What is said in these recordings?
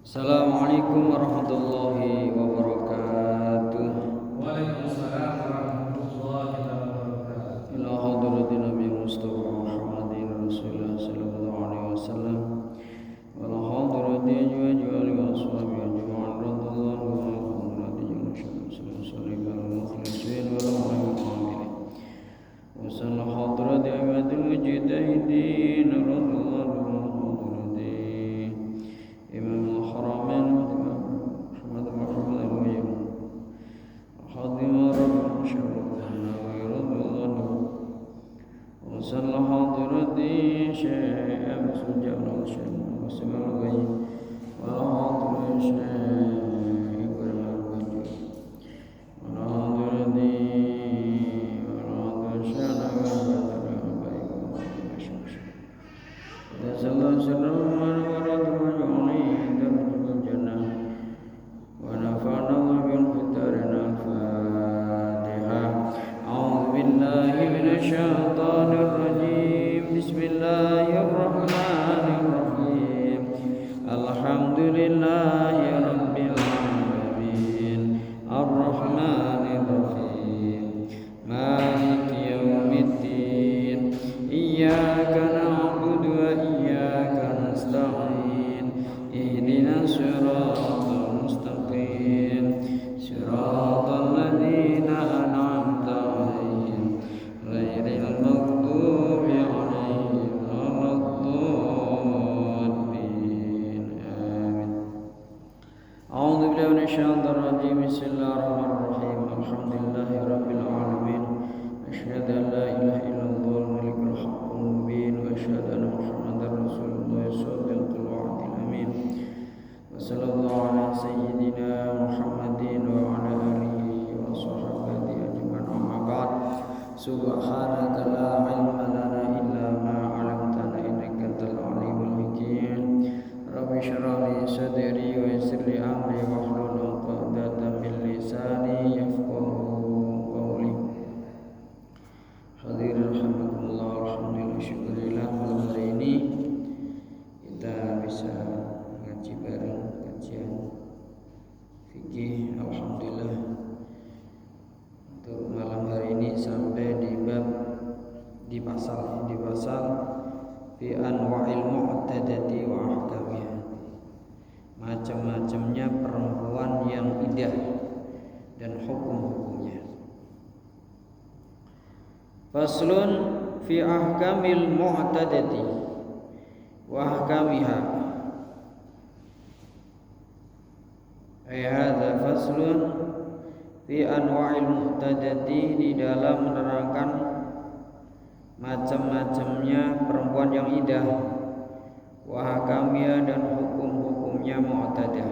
Assalamualaikum warahmatullahi wabarakatuh. Waalaikumsalam warahmatullahi wabarakatuh. Ila hadratin Nabi Mustafa Muhammadin Rasulullah sallallahu alaihi wasallam. Wa la hadratin ajwali wa ashabi ajma'in radhiyallahu anhum wa hadratin sallallahu al-mukhlisin wa al-mu'minin. Wa sallallahu hadratin amadul mujtahidin radhiyallahu Imam al-Haramain Muhammad al-Mu'ayyid Khadim Rabb syarafna wa radhiyallahu wa sallallahu hadrati Syekh Abu Sujam al-Syekh Muslimal Ghayy wa hadrati Syekh Ibrahim al-Bajur wa hadrati Syekh Bismillahirrahmanirrahim. Alhamdulillahi rabbil alamin. Ar-Rahmanir Rahim. Maliki yaumiddin. Iyyaka na'budu wa iyyaka nasta'in. Ihdinas siratal mustaqim. Siratal ladzina an'amta 'alaihim ghairil maghdubi 'alaihim waladdallin. Amin. A'udzu billahi minasyaitonir rajim. Bismillahirrahmanirrahim. Alhamdulillahirabbil alamin. Asyhadu an la ilaha illallah malikul haqqul mubin wa asyhadu anna Muhammadar Rasulullah shadiqul wa'dil amin. Wa sallallahu ala sayyidina Muhammadin wa ala alihi wa sahbihi ajma'in. Amma ba'd. Subhanaka la ilma lana illa ma 'allamtana innaka antal alimul hakim. Rabbi shrah li sadri wa yassir li amri wahlul 'uqdatam min lisani yafqahu qawli. Hadirin rahimakumullah, alhamdulillah syukurillah, malam hari ini kita bisa ngaji bareng kajian fikih. Alhamdulillah untuk malam hari ini sampai di bab di pasal fi anwa'il mu'tadati wa ahkamiha, macam-macamnya perempuan yang idah dan hukum-hukumnya. Faslun fi ahkamil mu'tadati wa ahkamiha. Hadza faslun fi anwa'il mu'tadati, di dalam menerangkan macam-macamnya perempuan yang idah, wa ahkamiha, dan hukum-hukumnya mu'tadah.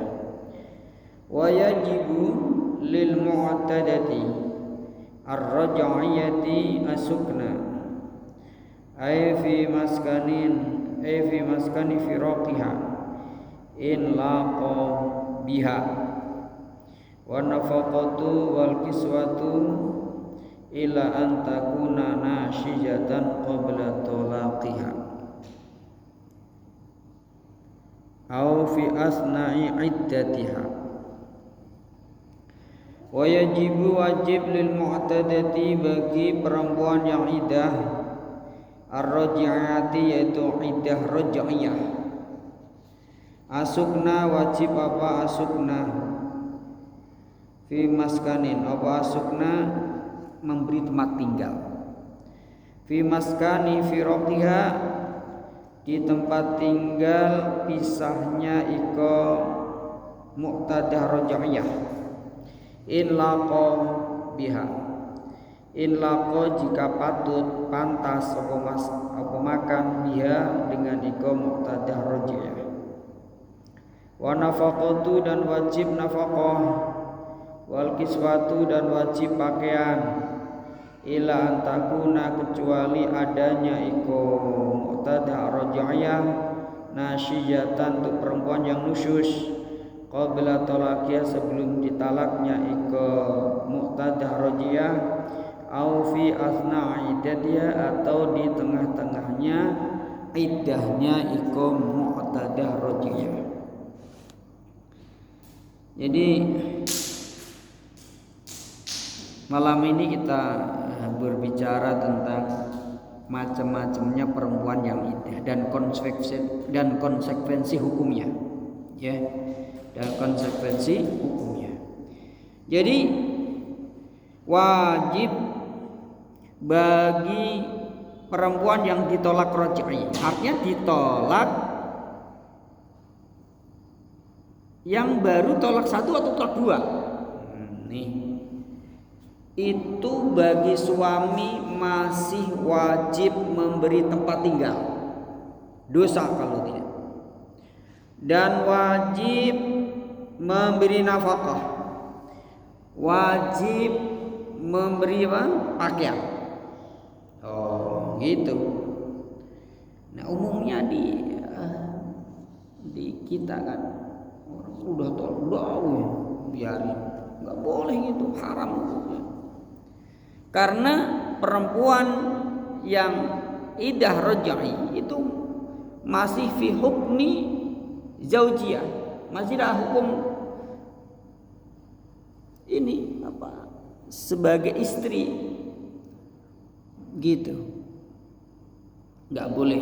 Wa yajibu lil mu'tadati ar-raj'iyati asukna ay fi maskani firaqiha in laqa biha, wa nafaqatu wal kiswatu ila an takuna nashijatan qabla talaqiha aw fi asna'i iddatiha. Wa yajibu, wajib, lil mu'tadati, bagi perempuan yang iddah, ar-raj'iyati, yaitu iddah raj'iyah. Asukna, wajib apa asukna? Fi maskanin, apa asukna? Memberi tempat tinggal. Fi maskani firaqiha, di tempat tinggal pisahnya iko mu'tadah raj'iyah. In laqa biha, in laqa, jika patut pantas apa makan biha, dengan iko muqtadah raj'iyah. Wa nafaqatu, dan wajib nafaqah, wal kiswatu, dan wajib pakaian, ila antakuna, kecuali adanya iko muqtadah raj'iyah nasyiyatan, untuk perempuan yang nusyus, qabla talaqiyah, sebelum ditalaknya iko muqtadah raj'iyah, au fi asna'i iddatiha, atau di tengah-tengahnya iddahnya iku mu'tadah raj'iyah. Jadi malam ini kita berbicara tentang macam-macamnya perempuan yang iddah dan konsekuensi hukumnya, ya, dan konsekuensi hukumnya. Jadi wajib bagi perempuan yang ditolak raj'i, artinya ditolak yang baru tolak satu atau tolak dua. Nih, itu bagi suami masih wajib memberi tempat tinggal, dosa kalau tidak, dan wajib memberi nafkah, wajib memberi pakaian. Oh gitu. Nah umumnya di kita kan orang udah tahu ya, biarin, nggak boleh gitu, haram hukumnya. Karena perempuan yang iddah raj'i itu masih fi hukmi zaujiyah, masih ada hukum ini apa sebagai istri gitu, nggak boleh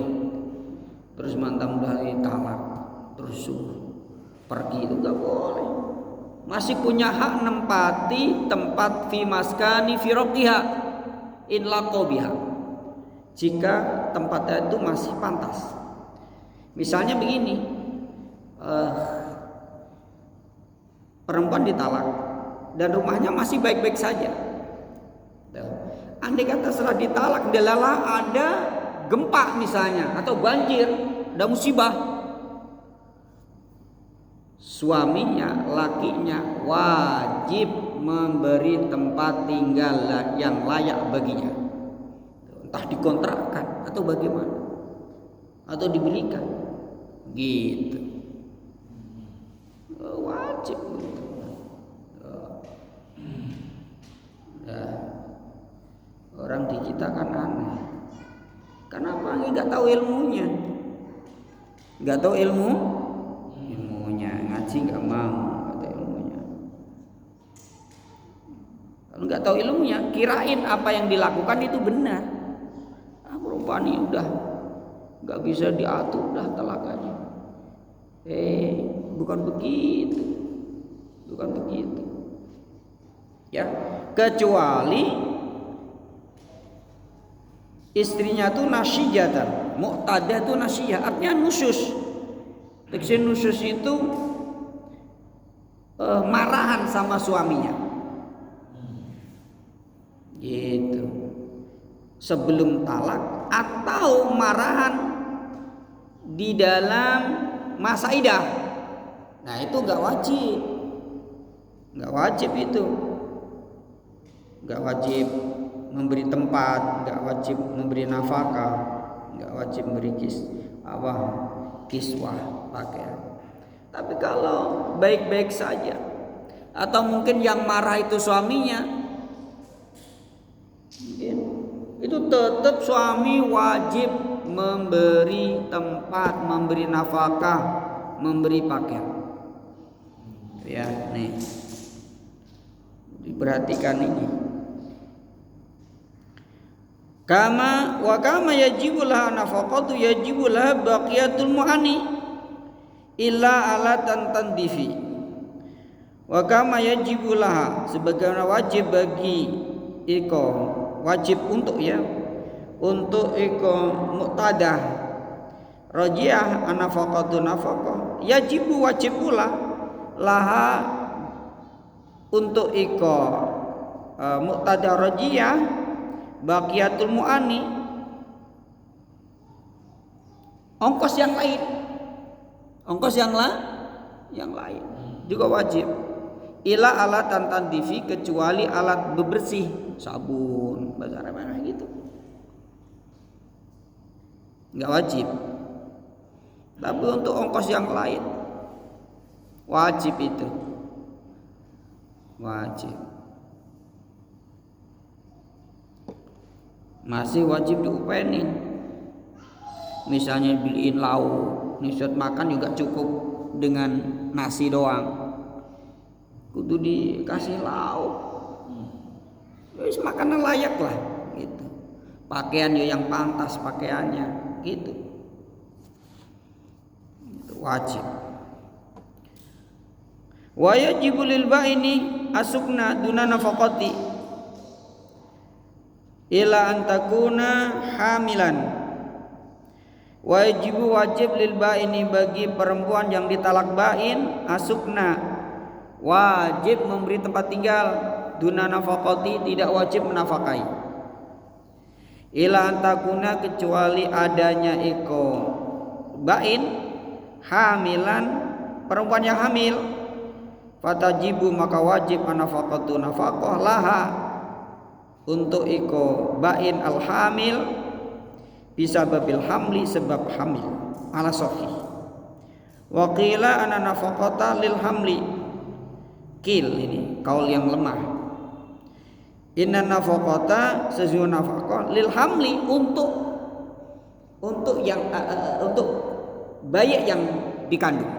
terus mantan udah ditalak terus pergi, itu nggak boleh. Masih punya hak nempati tempat fi maskani fi rabbiha in laqabiha, jika tempatnya itu masih pantas. Misalnya begini, perempuan ditalak dan rumahnya masih baik-baik saja. Andai kata setelah ditalak delala ada gempa misalnya atau banjir, ada musibah, suaminya, lakinya wajib memberi tempat tinggal yang layak baginya, entah dikontrakkan atau bagaimana, atau dibelikan gitu, wajib. Nah, orang di kita kan aneh, kenapa nggak tahu ilmunya, nggak tahu ilmunya, ngaji nggak mau, nggak tahu ilmunya. Kalau nggak tahu ilmunya, kirain apa yang dilakukan itu benar. Perempuan ini udah nggak bisa diatur, udah talak aja. Bukan begitu, bukan begitu. Ya, kecuali istrinya tuh nasyijatan, muqtadah tuh nasyiyah, artinya nusyus. Tekstil nusyus itu marahan sama suaminya, gitu, sebelum talak atau marahan di dalam masa idah. Nah itu nggak wajib itu, nggak wajib memberi tempat, nggak wajib memberi nafkah, nggak wajib memberi kiswah pakaian. Tapi kalau baik-baik saja, atau mungkin yang marah itu suaminya, itu tetap suami wajib memberi tempat, memberi nafkah, memberi pakaian. Ya, nih diperhatikan ini. Kama yajibullah nafaqatu yajibullah baqiyatul mu'ani illa ala tandifi. Wa kama yajibullah, sebagaimana wajib bagi iko, wajib untuk iko muqtadah rajiyah nafaqatu nafaqah, yajibu wajib pula laha untuk iko muqtadah rajiyah baqiyatul mu'ani, ongkos yang lain, yang lain juga wajib. Ila alat tandifi, kecuali alat bebersih, sabun, bahasa mana gitu, nggak wajib. Tapi untuk ongkos yang lain wajib, itu wajib. Masih wajib diupainin. Misalnya beliin lauk, nisut makan juga cukup dengan nasi doang. kudu dikasih lauk. Wis makanan layak lah gitu. Pakaian ya yang pantas pakaiannya gitu. Itu wajib. Wa yajibu lil ba'ini asukna duna nafaqati ila antakuna hamilan. Wajib lil ba'ini bagi perempuan yang ditalak ba'in asukna wajib memberi tempat tinggal duna nafaqati tidak wajib menafkahi ila antakuna kecuali adanya iko ba'in hamilan perempuan yang hamil fatajibu maka wajib nafaqatu nafaqah laha untuk iko ba'in al hamil bisa babil hamli sebab hamil ala sahih wa qila ana nafaqata lil hamli kil ini kaul yang lemah inna nafaqata sesungguhnya nafaqah lil hamli untuk yang untuk bayi yang dikandung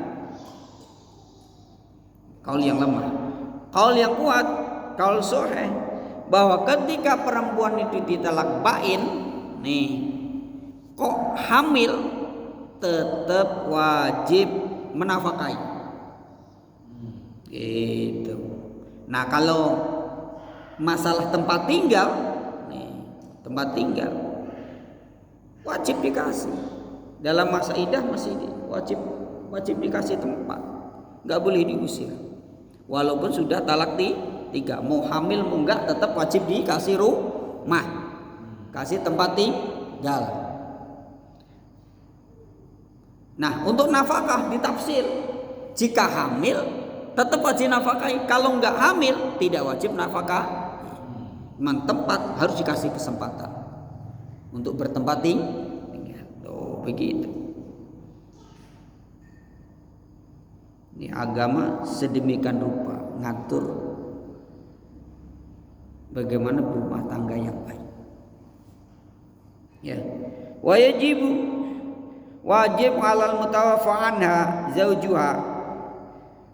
kaul yang lemah kaul yang kuat kaul sahih bahwa ketika perempuan itu ditalak bain nih kok hamil tetap wajib menafkahi gitu. Nah kalau masalah tempat tinggal nih, tempat tinggal wajib dikasih dalam masa idah masih wajib dikasih tempat, nggak boleh diusir walaupun sudah talak tiga mau hamil mau enggak tetap wajib dikasih rumah kasih tempat tinggal. Nah untuk nafkah ditafsir jika hamil tetap wajib nafkahi kalau enggak hamil tidak wajib nafkah. Memang tempat harus dikasih kesempatan untuk bertempat tinggal. Oh begitu. Ini agama sedemikian rupa ngatur bagaimana berumah tangga yang baik. Ya. Wajib alal mutawaffa anha zaujuha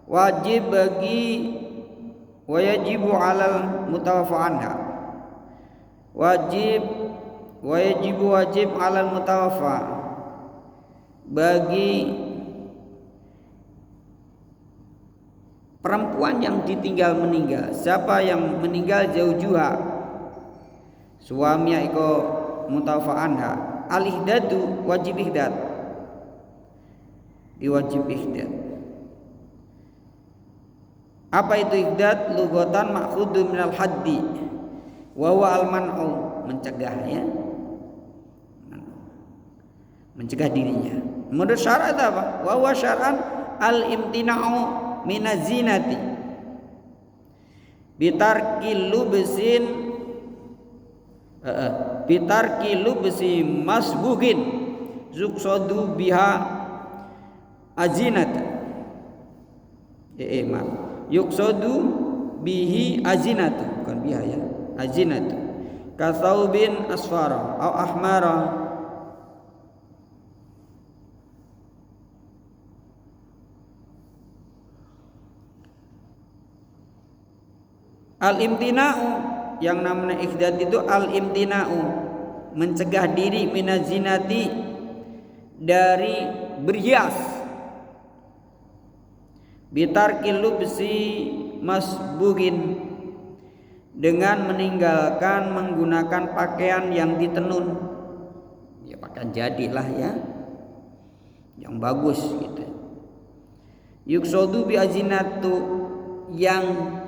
wajib alal mutawaffa anha wajib alal mutawaffa bagi perempuan yang ditinggal meninggal siapa yang meninggal zaujuha suaminya iko mutawaffa anha al ihdadu wajib ihdad diwajib ihdad. Apa itu ihdad? Lughatan ma'khudun minal haddi wa huwa al-man'u mencegah ya. Mencegah dirinya. Menurut syarat apa? Wa huwa syar'an al-imtina'u minaz zinati bitarki lubsi masbugin zuqsadu biha azinat yuqsadu bihi azinat bukan biha ya azinat kasaubin asfara au ahmara al-imtina'u yang namanya ihdad itu al-imtina'u mencegah diri minazinati dari berhias bitarkil lubsi masbugin dengan meninggalkan menggunakan pakaian yang ditenun ya pakaian jadilah ya yang bagus gitu yuqsadu bi azinatu yang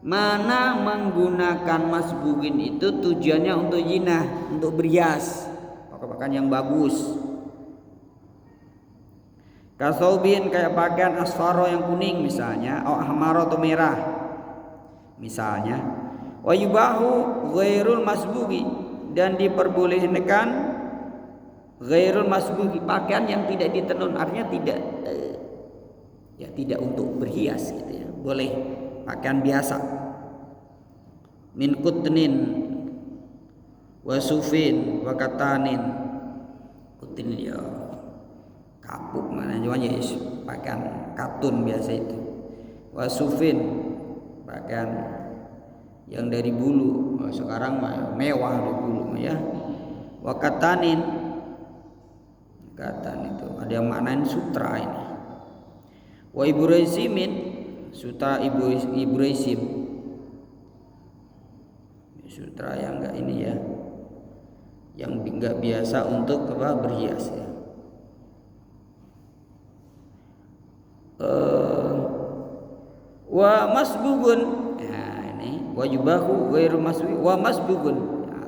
mana menggunakan masbugin itu tujuannya untuk zinah untuk berhias pakai pakaian yang bagus kasaubin kayak pakaian asfaro yang kuning misalnya atau ahmaro atau merah misalnya wa yubahu ghairul masbugi dan diperbolehkan ghairul masbugi pakaian yang tidak ditenun artinya tidak untuk berhias gitu ya boleh pakaian biasa min kutnin wa sufin wa katanin kutin ya kapuk mana juga ya pakaian katun biasa itu wasufin pakaian yang dari bulu. Sekarang mewah dari bulu ya. Wa katanin, katan itu ada yang maknain sutra ini. Wa ibraizimin, sutra ibraizim, sutra yang enggak ini ya, yang enggak biasa untuk berhias ya. Wa masbugun, nah ini wa yubahu ghairu masbugi wa masbugun,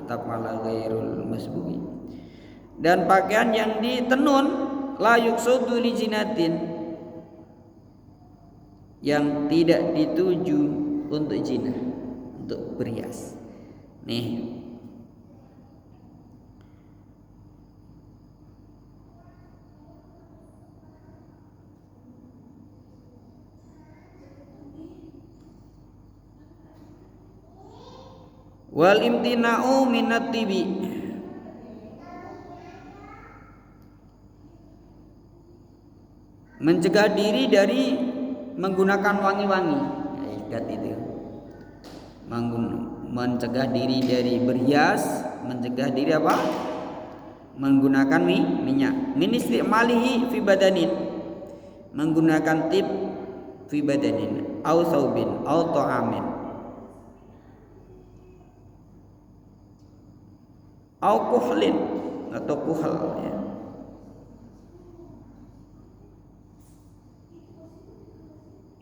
atap ala ghairul masbugi. Dan pakaian yang ditenun la yuqsadu li jinatin, yang tidak dituju untuk zina, untuk berhias. Nih. Wal imtina'u minat tibi, mencegah diri dari menggunakan wangi-wangi. Ihdat itu mencegah diri dari berhias, mencegah diri apa? Menggunakan minyak. Min istimalihi fi badanin, menggunakan tip fi badanin, au saubin, au ta'amin, au kuhlin atau kuhl ya.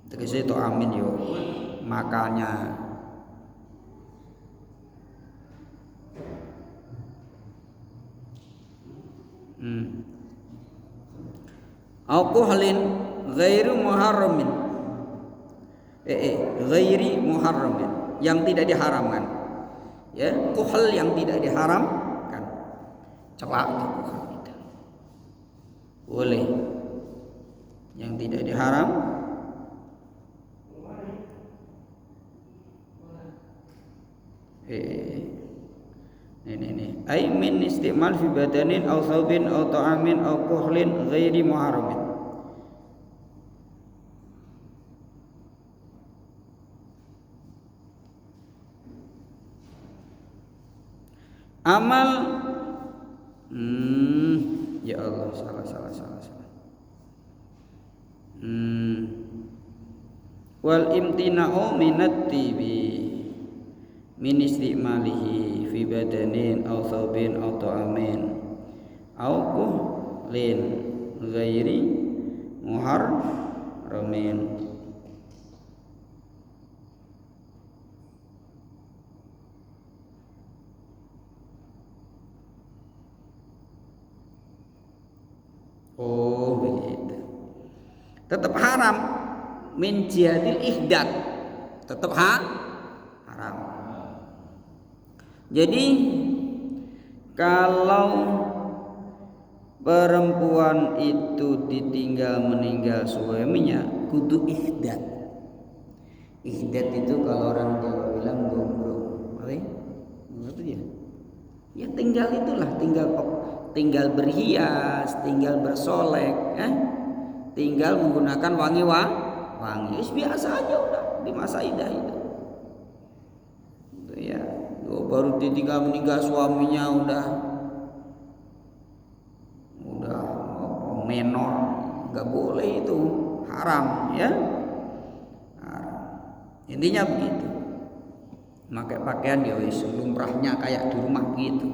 Tegese itu amin yo makanya. Au kuhlin ghairu muharramin, ghairi muharramin, yang tidak diharamkan ya. Kuhl yang tidak diharamkan, celak itu kuhl itu boleh, yang tidak diharam. Ini ai min istimal fi badanin aw thawbin aw ta'amin aw kuhlin ghairi muharramin. Amal ya Allah, salah. Wal imtina'u minat tibi min istimalihi fi badanin aw thawbin aw ta'amin aw kuhlin ghairi muharramin. Oh begitu. Tetap haram min jihadil ihdat, tetap haram. Jadi kalau perempuan itu ditinggal meninggal suaminya kudu ihdat. Ihdat itu kalau orang Jawa bilang gombrong. Apa? Apa dia? Ya tinggal itulah, tinggal berhias, tinggal bersolek, tinggal menggunakan wangi. Biasa aja udah di masa idah itu. Itu ya. Baru ditinggal meninggal suaminya udah menor, nggak boleh itu, haram ya. Haram. Intinya begitu. Pakai pakaian ya wis lumrahnya kayak di rumah gitu.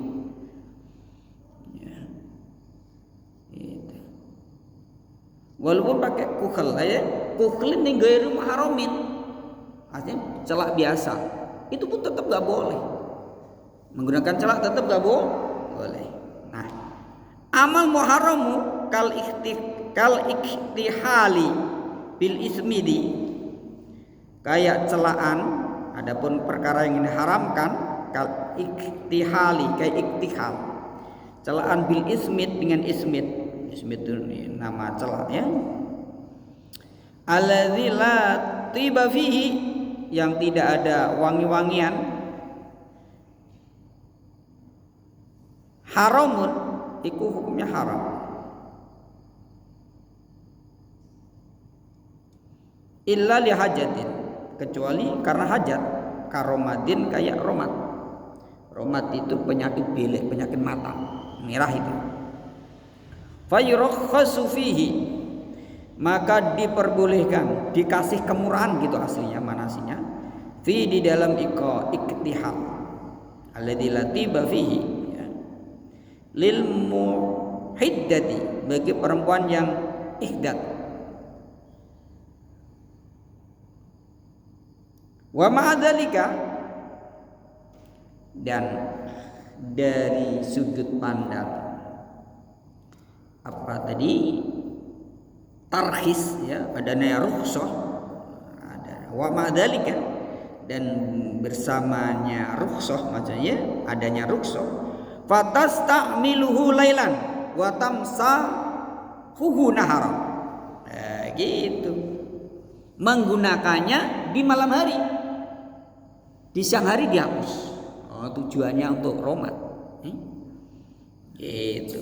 Walaupun pakai kuhl ya, kuhlin yang gairu muharramin, artinya celak biasa, itu pun tetap gak boleh. Menggunakan celak tetap gak boleh. Nah, amal muharramu kal iktihali bil ismidi, kayak celaan. Adapun perkara yang diharamkan kal iktihali, kayak iktihal, celaan bil ismid dengan ismid. Ismid itu nama celak ya. Alladzi la tiba fihi, yang tidak ada wangi-wangian. Haramun, itu hukumnya haram. Illa li hajatin, kecuali karena hajat. Karomadin kayak romat. Romat itu penyakit belek, penyakit mata merah itu. Fayurakhasu fihi, maka diperbolehkan, dikasih kemurahan gitu aslinya manasinya. Fi di dalam iktihal alladzi latiba fihi ya. Lil muhiddati, bagi perempuan yang ihdat. Wa ma'adzalika, dan dari sudut pandang apa tadi tarkhis ya, adanya rukhsah, ada wa ma'dzalika, dan bersamanya rukhsah, maksudnya adanya rukhsah, fatasta'miluhu lailan wa tamsahuhu naharan. Gitu. Menggunakannya di malam hari, di siang hari dihapus. Tujuannya untuk romat. Gitu.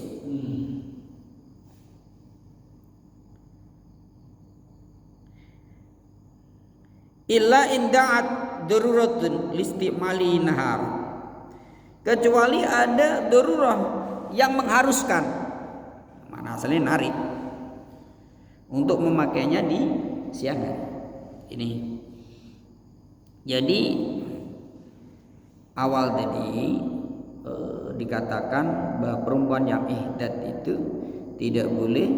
Illa inda'at daruratun listimali nahar, kecuali ada darurah yang mengharuskan, mana asalnya narik, untuk memakainya di siang hari. Ini jadi awal tadi dikatakan bahwa perempuan yang ihdat itu tidak boleh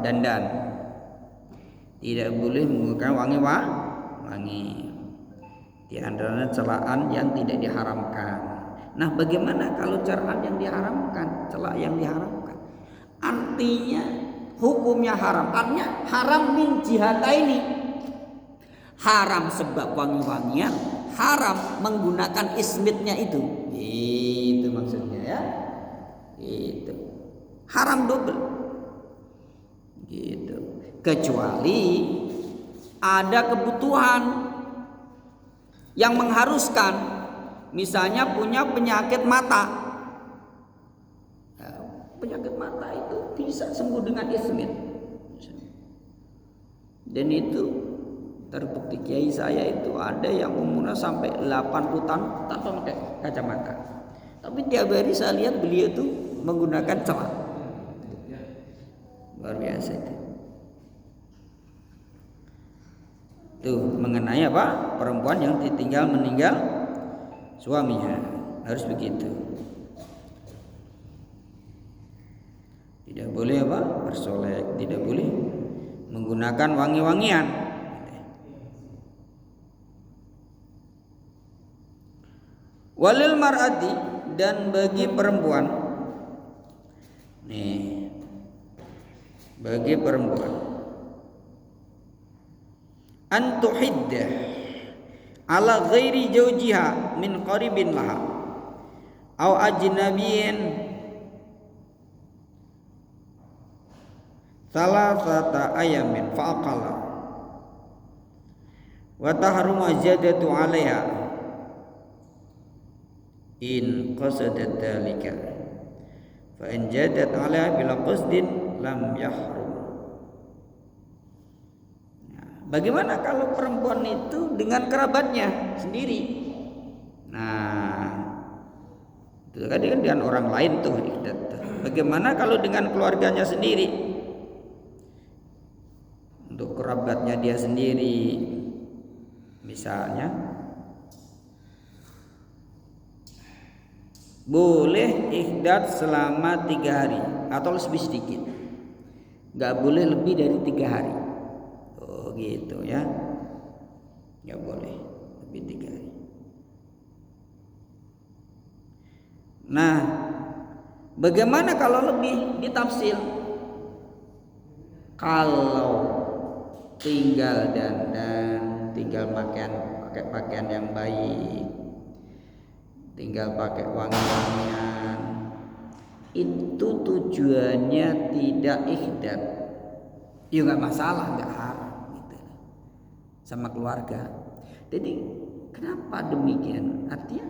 dandan, tidak boleh menggunakan wangi. Di antaranya celaan yang tidak diharamkan. Nah, bagaimana kalau celaan yang diharamkan, celak yang diharamkan? Artinya hukumnya haram. Artinya haram min jihataini. Haram sebab wangi-wangian, haram menggunakan ismitnya itu. Itu maksudnya ya. Itu. Haram double. Gitu. Kecuali ada kebutuhan yang mengharuskan, misalnya punya penyakit mata. Penyakit mata itu bisa sembuh dengan ismit, dan itu terbukti kiai saya itu ada yang umurnya sampai 80 tahun tanpa pakai kacamata, tapi tiap hari saya lihat beliau itu menggunakan celak. Luar biasa itu. Tuh mengenai apa? Perempuan yang meninggal suaminya, harus begitu. Tidak boleh bersolek, tidak boleh menggunakan wangi-wangian. Walil mar'ati, dan bagi perempuan, bagi perempuan, antuhiddah ala ghairi zawjiha min qaribin laha aw ajnabiyyin salasata ayamin fa'aqala wa tahrumu ziyadatu 'alaiha in qasadat dzalika fa in jadat 'alaiha bila qasdin lam yahrum. Bagaimana kalau perempuan itu dengan kerabatnya sendiri? Nah, itu kan dengan orang lain tuh. Bagaimana kalau dengan keluarganya sendiri? Untuk kerabatnya dia sendiri, misalnya, boleh ihdat selama 3 hari atau lebih sedikit. Gak boleh lebih dari 3 hari. Gitu ya, nggak boleh lebih 3 hari. Nah, bagaimana kalau lebih? Ditafsir. Kalau tinggal dandan, tinggal pakai pakaian yang baik, tinggal pakai wangi-wangian, itu tujuannya tidak ihdat, ya nggak masalah, nggak haram sama keluarga. Jadi kenapa demikian? Artinya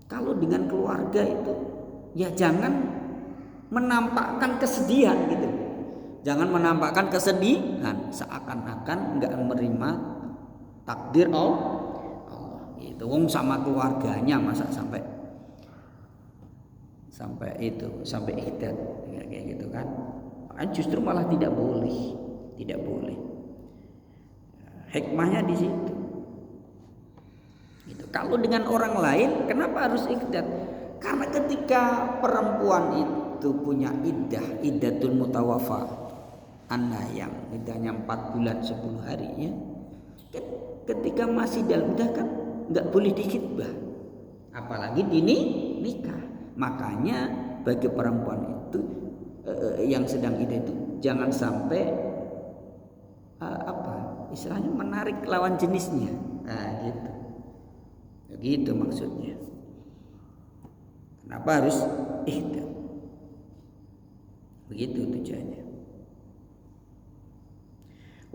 kalau dengan keluarga itu ya jangan menampakkan kesedihan gitu. Jangan menampakkan kesedihan seakan-akan enggak menerima takdir Allah. Itu wong sama keluarganya masa sampai idat kayak gitu kan. Justru malah tidak boleh. Hikmahnya di situ. Gitu. Kalau dengan orang lain kenapa harus idat? Karena ketika perempuan itu punya iddatul mutawafa, anak yang iddahnya 4 bulan 10 hari ya. Ketika masih dalam iddah kan enggak boleh dikhitbah. Apalagi nikah. Makanya bagi perempuan itu yang sedang iddah itu jangan sampai istilahnya menarik lawan jenisnya. Nah, gitu. Begitu maksudnya. Kenapa harus iddah? Begitu tujuannya.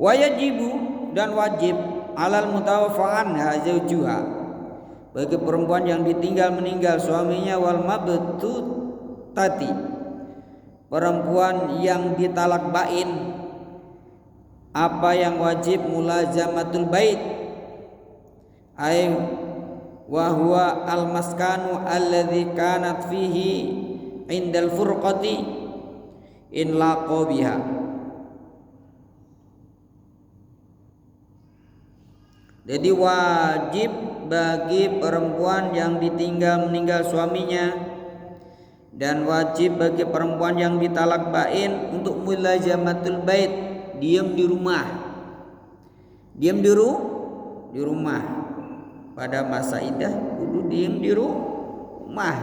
Wajibu dan wajib alal mutawaffa anha zaujuha, bagi perempuan yang meninggal suaminya, wal mabtutati, perempuan yang ditalak bain, apa yang wajib mulazamatul bait, ay wa huwa al maskanu alladzi kanat fihi indal furqati in laqa biha. Jadi wajib bagi perempuan yang meninggal suaminya, dan wajib bagi perempuan yang ditalak bain untuk mulazamatul bait, diam di rumah. Pada masa iddah kudu diam di rumah,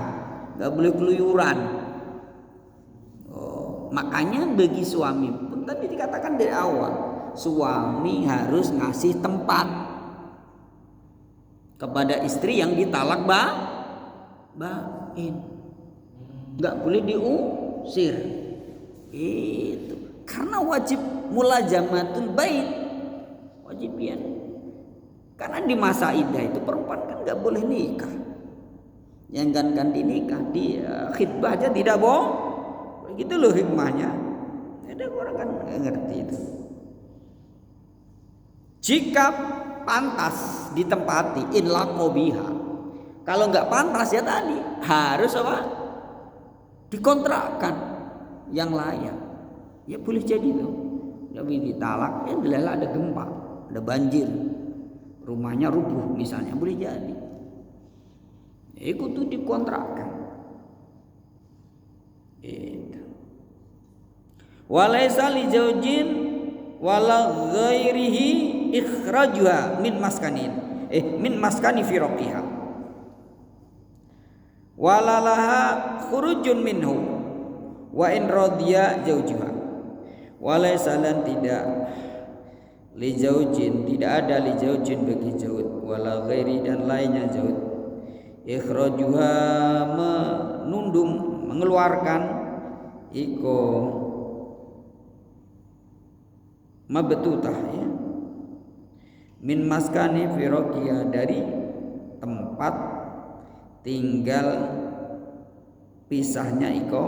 nggak boleh keluyuran. Makanya bagi suami pun tadi dikatakan dari awal, suami harus ngasih tempat kepada istri yang ditalak bain, nggak boleh diusir. Itu karena wajib mulazamatul bait, wajibian. Karena di masa iddah itu perempuan kan nggak boleh nikah, jangankan dinikah, di khitbah aja tidak boleh. Gitu loh hikmahnya. Ada orang kan nggak ngerti itu. Jika pantas ditempati in laqo biha, kalau nggak pantas ya tadi harus dikontrakkan yang layak. Ya boleh jadi loh, tapi ditalak ya adalah ada gempa, ada banjir, rumahnya rubuh misalnya, boleh jadi. Itu tuh dikontrakkan. Walaysa li zaujin wala ghairihi ikhrajuha min maskani firaqihah walalaha khurujun minhu wa in radiya zaujuha. Walaysa lan tidak li zaujin, tidak ada li zaujin bagi zauj, wala ghairi dan lainnya zauj, ikhrajuha mengeluarkan iko mabtutah ya, min maskani firaqiyah, dari tempat tinggal pisahnya iko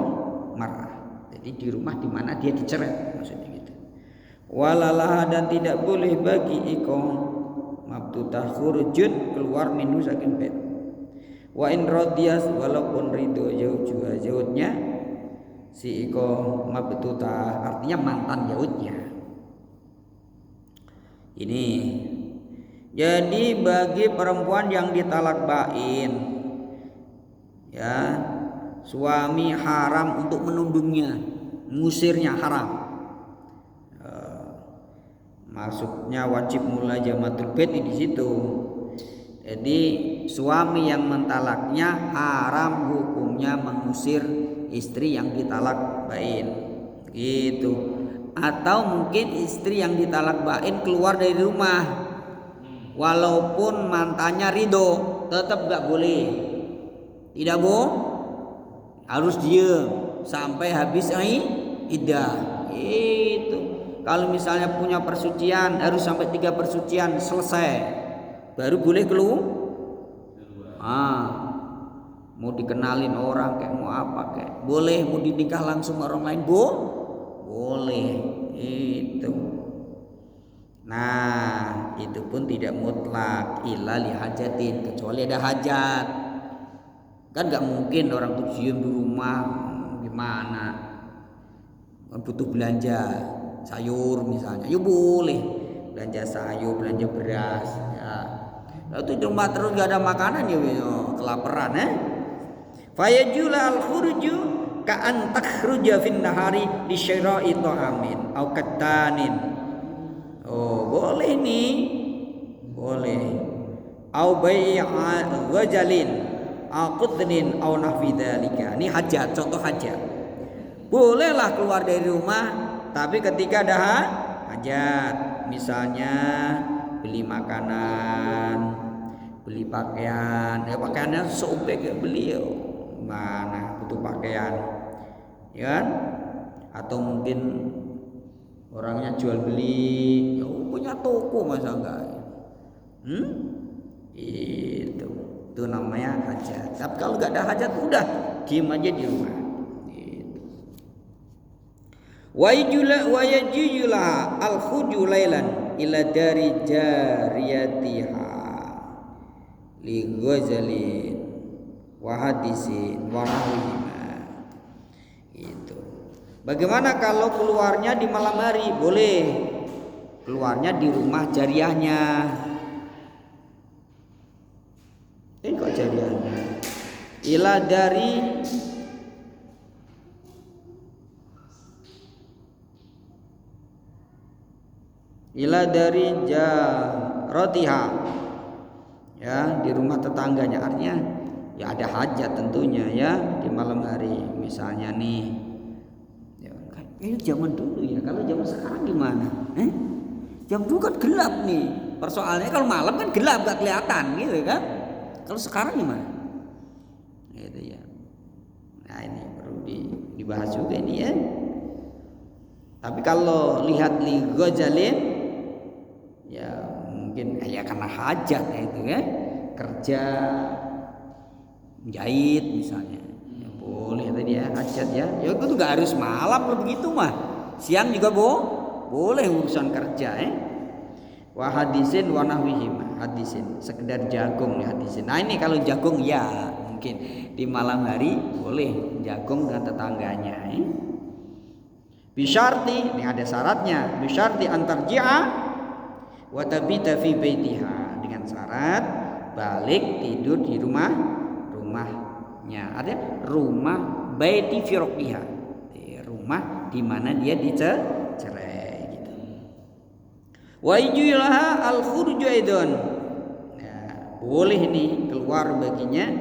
marah. Jadi di rumah di mana dia dicerai maksudnya gitu. Walalah dan tidak boleh bagi iko mabtutah khurujun keluar minhu saking bait. Wa in radiyas, walaupun ridho zaujnya si iko mabtutah, artinya mantan zaujnya. Ini jadi bagi perempuan yang ditalak bain ya, suami haram untuk menundungnya, mengusirnya haram. Maksudnya wajib mulazamatul bait di situ. Jadi suami yang mentalaknya haram hukumnya mengusir istri yang ditalak bain. Gitu. Atau mungkin istri yang ditalak bain keluar dari rumah, walaupun mantannya ridho, tetap gak boleh. Tidak boleh, harus diam sampai habis iddah. Itu kalau misalnya punya persucian harus sampai 3 persucian selesai baru boleh keluar. Mau dikenalin orang kayak mau apa kayak boleh, mau dinikah langsung orang lain boleh. boleh itu. Nah, itu pun tidak mutlak illa li hajatin, kecuali ada hajat. Kan nggak mungkin orang tuh diem di rumah, gimana? Butuh belanja sayur misalnya, ya boleh belanja sayur, belanja beras. Ya. Lalu itu di rumah terus nggak ada makanan ya, kelaparan Fayajula al-khuruju ka'an takhruja fin nahari li syira'i ta'amin au katanin. Oh, boleh nih. Boleh. Au bai'a ghajalin, au qutnin au nahwi dzalika. Ini hajat, contoh hajat. Bolehlah keluar dari rumah, tapi ketika ada hajat, misalnya beli makanan, beli pakaian, ya pakaiannya sobek beli mana butuh pakaian, ya kan? Atau mungkin orangnya jual beli, ya punya toko masa enggak? Itu namanya hajat. Tapi kalau enggak ada hajat udah diem aja di rumah. Wa yajula al-khuju lailan ila dari jariyatiha li ghazalin wa hadisin wa nahwihima. Itu. Bagaimana kalau keluarnya di malam hari? Boleh. Keluarnya di rumah jariyahnya. Ini kok jariyahnya? Ila dari jaratiha, ya, di rumah tetangganya, artinya ya ada hajat tentunya ya di malam hari. Misalnya nih, ya, ini zaman dulu ya, kalau zaman sekarang gimana? Jam dulu kan gelap nih, persoalannya kalau malam kan gelap gak kelihatan gitu kan. Kalau sekarang gimana? Gitu ya. Nah ini perlu dibahas juga ini ya. Tapi kalau lihat li ghazalin, ya mungkin ya karena hajat ya itu kan, kerja menjahit misalnya, ya boleh tadi ya hajat ya. Ya itu nggak harus malam kalau begitu mah, siang juga boleh urusan kerja Wa hadisin wa nahwihim, hadisin sekedar jagung ya hadisin. Nah ini kalau jagung ya mungkin di malam hari boleh jagung dengan tetangganya. Bisyarti, ini ada syaratnya. Bisyarti antarji'a wa tabita fi baitiha, dengan syarat balik tidur di rumahnya. Artinya rumah baiti fi raqbiha, rumah di mana dia dicerai gitu. Wa yujilaha al-khuruju aidan. Nah, boleh nih keluar baginya,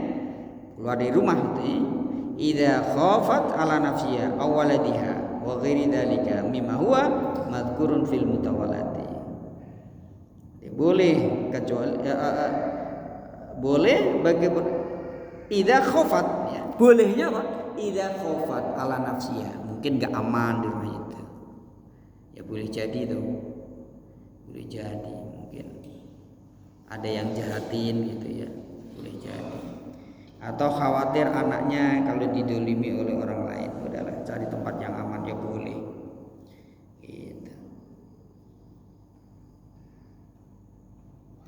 keluar dari rumah itu. Idza khafat ala nafsiha aw waladiha wa ghairi dzalika mimma huwa madhkurun fil mutawalati. Boleh kecuali boleh bagi idza khafat ya. Bolehnya apa? Idza khafat ala nafsiha, mungkin enggak aman di rumah itu. Ya boleh jadi tuh. Boleh jadi mungkin ada yang jahatin gitu ya. Boleh jadi. Atau khawatir anaknya kalau didolimi oleh orang lain, udahlah cari tempat yang aman ya boleh gitu.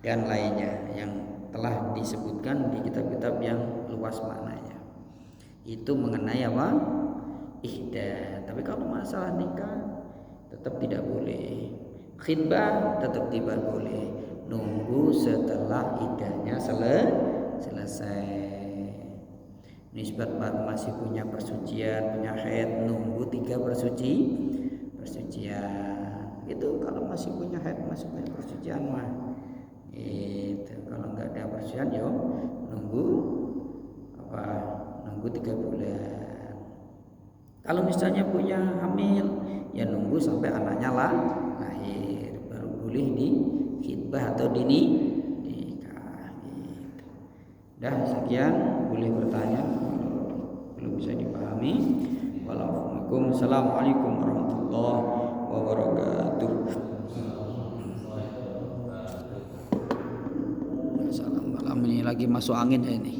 Dan lainnya yang telah disebutkan di kitab-kitab yang luas maknanya itu mengenai apa? Ihdah. Tapi kalau masalah nikah tetap tidak boleh, khitbah tetap tidak boleh, nunggu setelah iddahnya selesai. Nisbat masih punya persucian, punya haid, nunggu 3 persucian. Itu kalau masih punya haid, masih punya persucian mah. Itu kalau enggak ada persucian yo nunggu 3 bulan. Kalau misalnya punya hamil, ya nunggu sampai anaknya lahir baru boleh di khitbah atau nikah. Dah sekian, boleh bertanya kalau belum bisa dipahami. Wassalamualaikum warahmatullahi wabarakatuh. Salam malam ini lagi masuk angin ya ini.